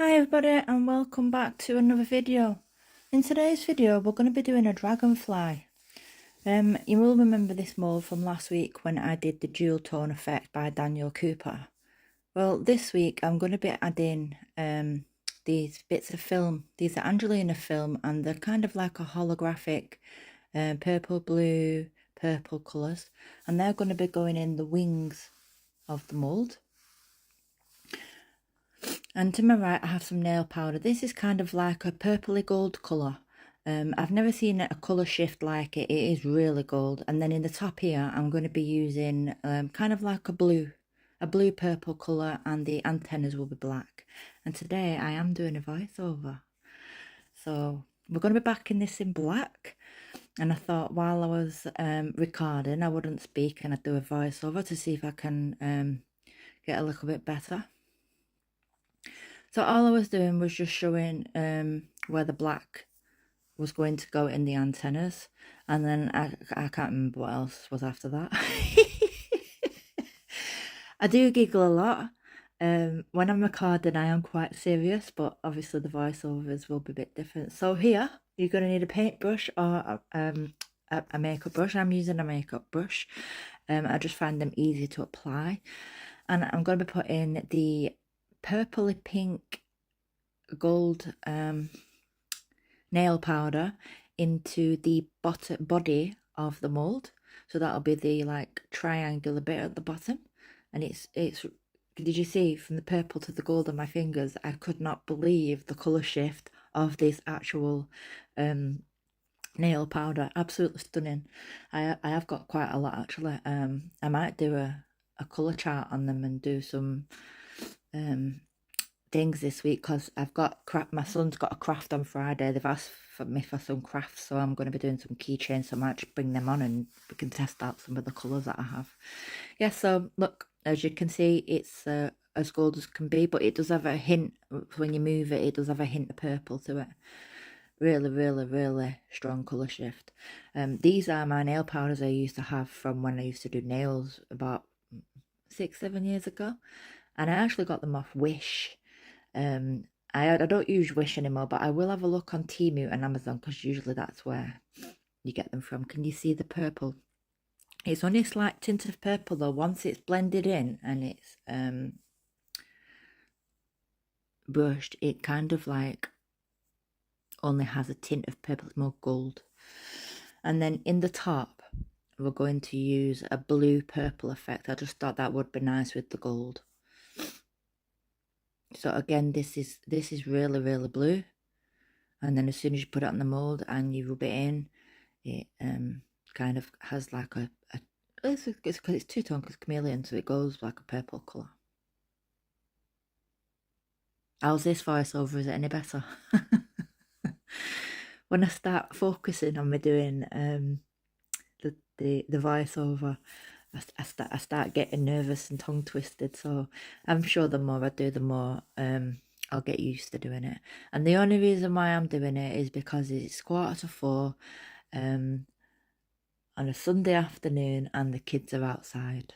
Hi everybody and welcome back to another video. In today's video we're going to be doing a dragonfly. You will remember this mould from last week when I did the dual tone effect by Daniel Cooper. Well, this week I'm going to be adding these bits of film. These are Angelina film and they're kind of like a holographic purple, blue, purple colours, and they're going to be going in the wings of the mould. And to my right, I have some nail powder. This is kind of like a purpley gold colour. I've never seen a colour shift like it. It is really gold. And then in the top here, I'm going to be using kind of like a blue purple colour, and the antennas will be black. And today I am doing a voiceover. So we're going to be backing this in black. And I thought while I was recording, I wouldn't speak and I'd do a voiceover to see if I can get a little bit better. So all I was doing was just showing where the black was going to go in the antennas, and then I can't remember what else was after that. I do giggle a lot. When I'm recording I am quite serious, but obviously the voiceovers will be a bit different. So here you're going to need a paintbrush or a makeup brush. I'm using a makeup brush. I just find them easy to apply, and I'm going to be putting the purpley pink gold nail powder into the body of the mold. So that'll be the like triangular bit at the bottom, and it's did you see from the purple to the gold on my fingers? I could not believe the color shift of this actual nail powder. Absolutely stunning. I have got quite a lot actually. I might do a color chart on them and do some things this week, because I've got my son's got a craft on Friday. They've asked for me for some crafts, so I'm going to be doing some keychains, so I might just bring them on and we can test out some of the colours that I have. Yeah, so look, as you can see, it's as gold as can be, but it does have a hint, when you move it, it does have a hint of purple to it. Really, really, really strong colour shift. These are my nail powders I used to have from when I used to do nails about 6-7 years ago, and I actually got them off Wish. I don't use Wish anymore, but I will have a look on Temu and Amazon, because usually that's where you get them from. Can you see the purple? It's only a slight tint of purple though. Once it's blended in and it's brushed, it kind of like only has a tint of purple. It's more gold. And then in the top, we're going to use a blue purple effect. I just thought that would be nice with the gold. So again, this is really, really blue, and then as soon as you put it on the mold and you rub it in, it kind of has like it's because it's two-tone, because chameleon, so it goes like a purple colour. How's this voiceover? Is it any better? When I start focusing on me doing the voiceover, I start getting nervous and tongue twisted. So I'm sure the more I do, the more I'll get used to doing it. And the only reason why I'm doing it is because it's 4:15 on a Sunday afternoon and the kids are outside,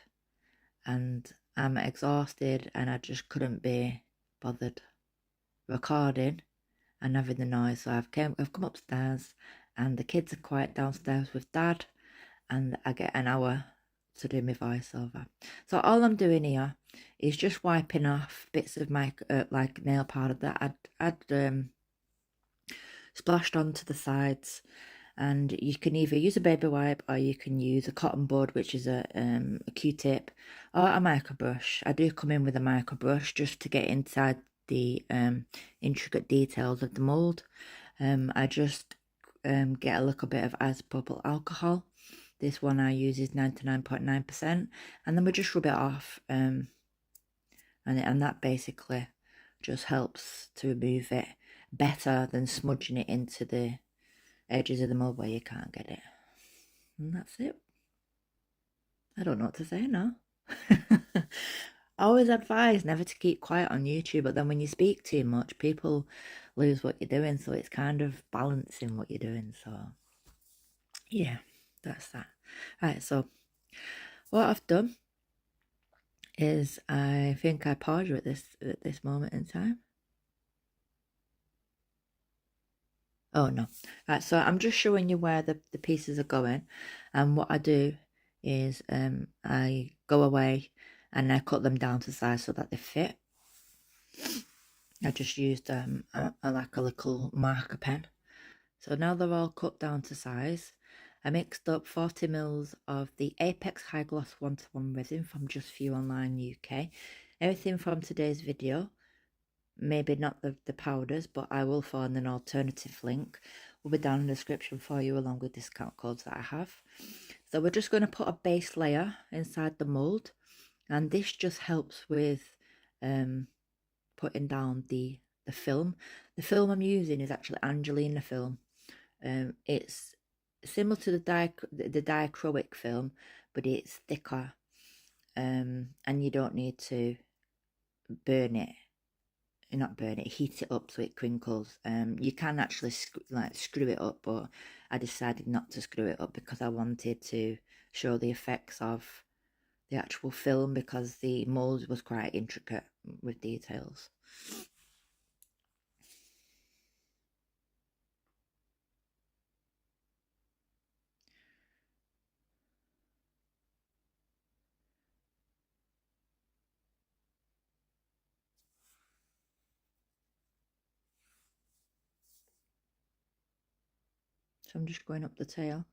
and I'm exhausted and I just couldn't be bothered recording and having the noise. So I've come upstairs and the kids are quiet downstairs with Dad, and I get an hour to do my voiceover. So all I'm doing here is just wiping off bits of my like nail powder that I'd splashed onto the sides. And you can either use a baby wipe or you can use a cotton bud, which is a Q-tip, or a micro brush. I do come in with a micro brush just to get inside the intricate details of the mold. I just get a little bit of isopropyl alcohol. This one I use is 99.9%, and then we just rub it off, and that basically just helps to remove it better than smudging it into the edges of the mold where you can't get it. And that's it. I don't know what to say now. I always advise never to keep quiet on YouTube, but then when you speak too much, people lose what you're doing, so it's kind of balancing what you're doing. So yeah, that's that. Right, so what I've done is I think I paused you at this moment in time. Oh no. Right, so I'm just showing you where the pieces are going, and what I do is I go away and I cut them down to size so that they fit. I just used like a little marker pen. So now they're all cut down to size. I mixed up 40 mils of the Apex High Gloss 1-to-1 resin from Just Few Online UK. Everything from today's video, maybe not the powders, but I will find an alternative link, will be down in the description for you along with discount codes that I have. So we're just going to put a base layer inside the mould, and this just helps with putting down the film. The film I'm using is actually Angelina film. It's similar to the diachroic film, but it's thicker, and you don't need to burn it. Not burn it, heat it up so it crinkles. You can actually screw it up, but I decided not to screw it up because I wanted to show the effects of the actual film, because the mould was quite intricate with details. So I'm just going up the tail.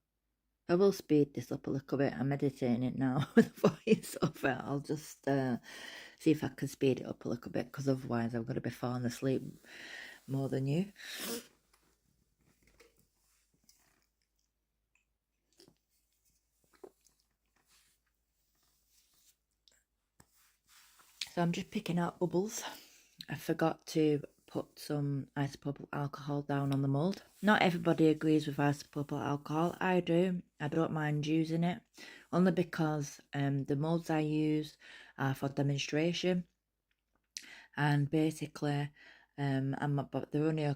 I will speed this up a little bit. I'm editing it now with voiceover. I'll just see if I can speed it up a little bit, because otherwise I'm going to be falling asleep more than you. So I'm just picking out bubbles. I forgot to put some isopropyl alcohol down on the mould. Not everybody agrees with isopropyl alcohol. I do. I don't mind using it, only because the moulds I use are for demonstration, and basically but they're only a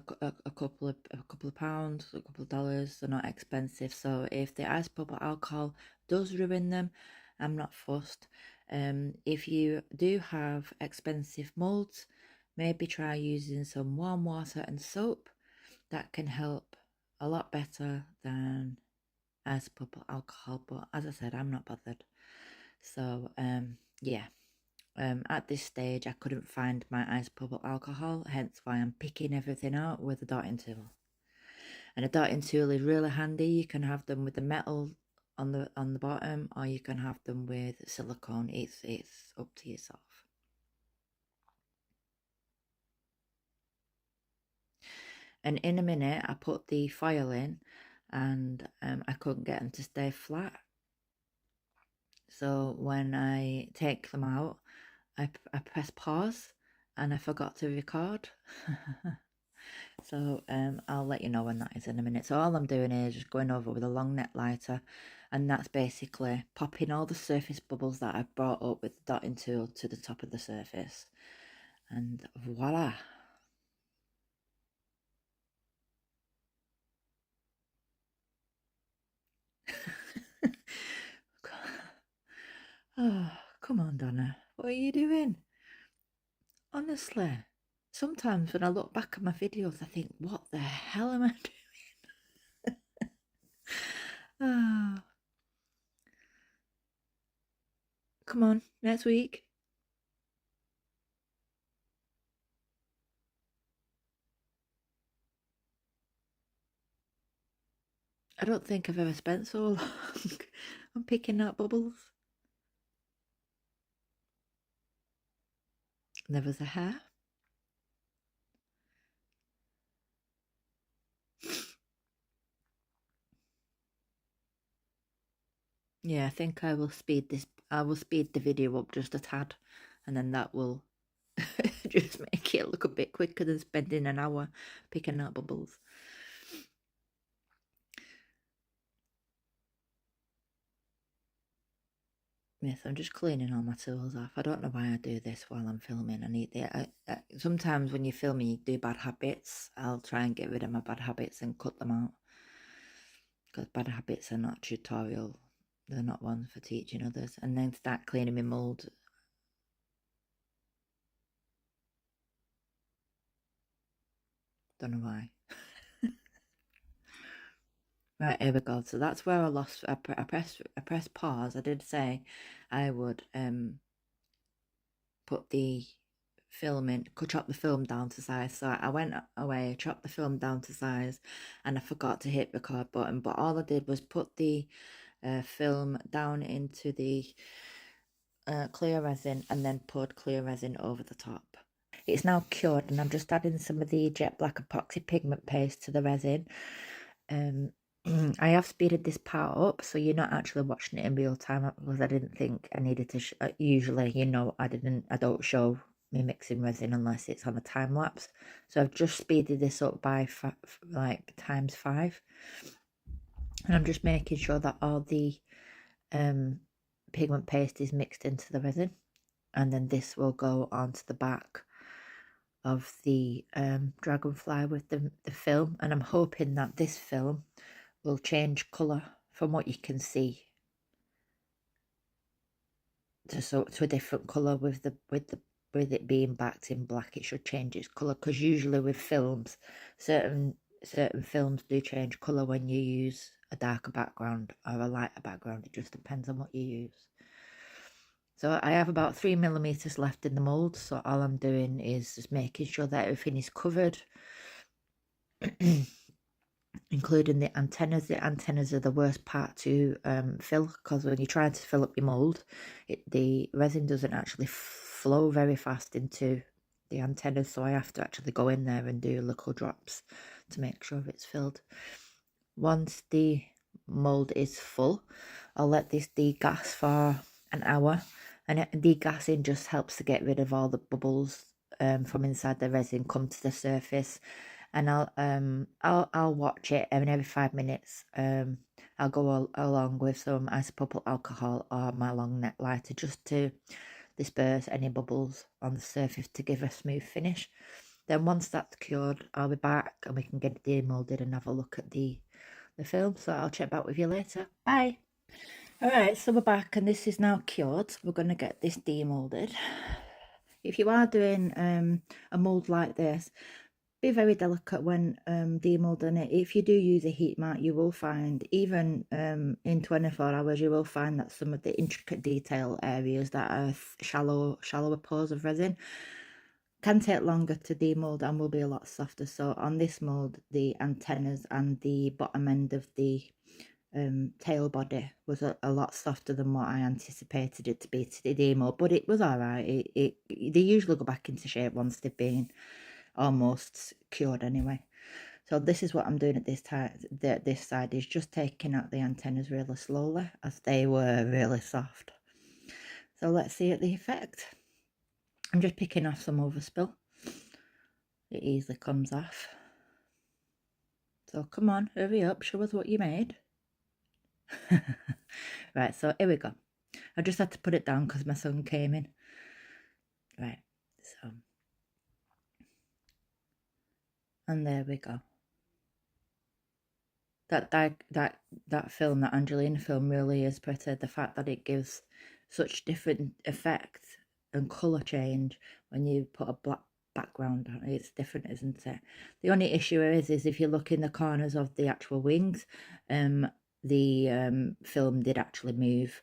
couple of pounds, a couple of dollars. They're not expensive, so if the isopropyl alcohol does ruin them, I'm not fussed. If you do have expensive molds, maybe try using some warm water and soap. That can help a lot better than isopropyl alcohol, but as I said, I'm not bothered. So yeah. At this stage, I couldn't find my isopropyl alcohol, hence why I'm picking everything out with a dotting tool. And a dotting tool is really handy. You can have them with the metal on the bottom, or you can have them with silicone. It's up to yourself. And in a minute, I put the foil in, and I couldn't get them to stay flat. So when I take them out, I press pause, and I forgot to record. So I'll let you know when that is in a minute. So all I'm doing is just going over with a long neck lighter, and that's basically popping all the surface bubbles that I've brought up with the dotting tool to the top of the surface, and voila. Oh, come on, Donna, what are you doing? Honestly, sometimes when I look back at my videos, I think, what the hell am I doing? Oh, come on, next week. I don't think I've ever spent so long on picking out bubbles. There was a hair. Yeah, I think I will speed the video up just a tad, and then that will just make it look a bit quicker than spending an hour picking out bubbles. Yes, I'm just cleaning all my tools off. I don't know why I do this while I'm filming. Sometimes when you're filming, you do bad habits. I'll try and get rid of my bad habits and cut them out, because bad habits are not tutorial. They're not ones for teaching others. And then start cleaning my mould. Don't know why. Right, here we go. So that's where I pressed pause. I did say I would put the film in, could chop the film down to size. So I went away, chopped the film down to size, and I forgot to hit record button. But all I did was put the film down into the clear resin and then poured clear resin over the top. It's now cured, and I'm just adding some of the jet black epoxy pigment paste to the resin. I have speeded this part up, so you're not actually watching it in real time, because I didn't think I needed to. Usually, you know, I don't show me mixing resin unless it's on a time lapse. So I've just speeded this up by like ×5, and I'm just making sure that all the pigment paste is mixed into the resin, and then this will go onto the back of the dragonfly with the film, and I'm hoping that this film will change colour from what you can see to a different colour with it being backed in black. It should change its colour, because usually with films, certain films do change colour when you use a darker background or a lighter background. It just depends on what you use. So I have about 3mm left in the mould, so all I'm doing is just making sure that everything is covered, including the antennas. The antennas are the worst part to fill, because when you're trying to fill up your mould, the resin doesn't actually flow very fast into the antennas, so I have to actually go in there and do little drops to make sure it's filled. Once the mould is full, I'll let this degas for an hour, and degassing just helps to get rid of all the bubbles from inside the resin come to the surface. And I'll watch it, and every 5 minutes I'll go along with some isopropyl alcohol or my long neck lighter, just to disperse any bubbles on the surface to give a smooth finish. Then once that's cured, I'll be back and we can get it demolded and have a look at the film. So I'll check back with you later. Bye. Alright, so we're back, and this is now cured. We're going to get this demolded. If you are doing a mould like this, be very delicate when demolding it. If you do use a heat mat, you will find, even in 24 hours, you will find that some of the intricate detail areas that are shallower pores of resin can take longer to demold and will be a lot softer. So on this mold, the antennas and the bottom end of the tail body was a lot softer than what I anticipated it to be to demold, but it was all right. They usually go back into shape once they've been almost cured anyway. So this is what I'm doing at this time. This side is just taking out the antennas really slowly, as they were really soft. So let's see the effect. I'm just picking off some overspill. It easily comes off. So come on, hurry up, show us what you made. Right, so here we go. I just had to put it down because my son came in. Right, so, and there we go. That film, that Angelina film, really is pretty. The fact that it gives such different effect and colour change when you put a black background on it, it's different, isn't it? The only issue is if you look in the corners of the actual wings, the film did actually move,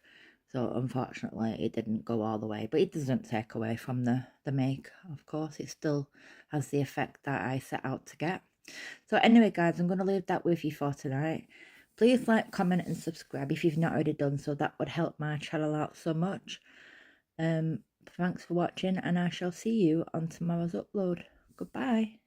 so unfortunately it didn't go all the way, but it doesn't take away from the make, of course. It still has the effect that I set out to get. So anyway, guys, I'm going to leave that with you for tonight. Please like, comment and subscribe if you've not already done so. That would help my channel out so much. Thanks for watching, and I shall see you on tomorrow's upload. Goodbye.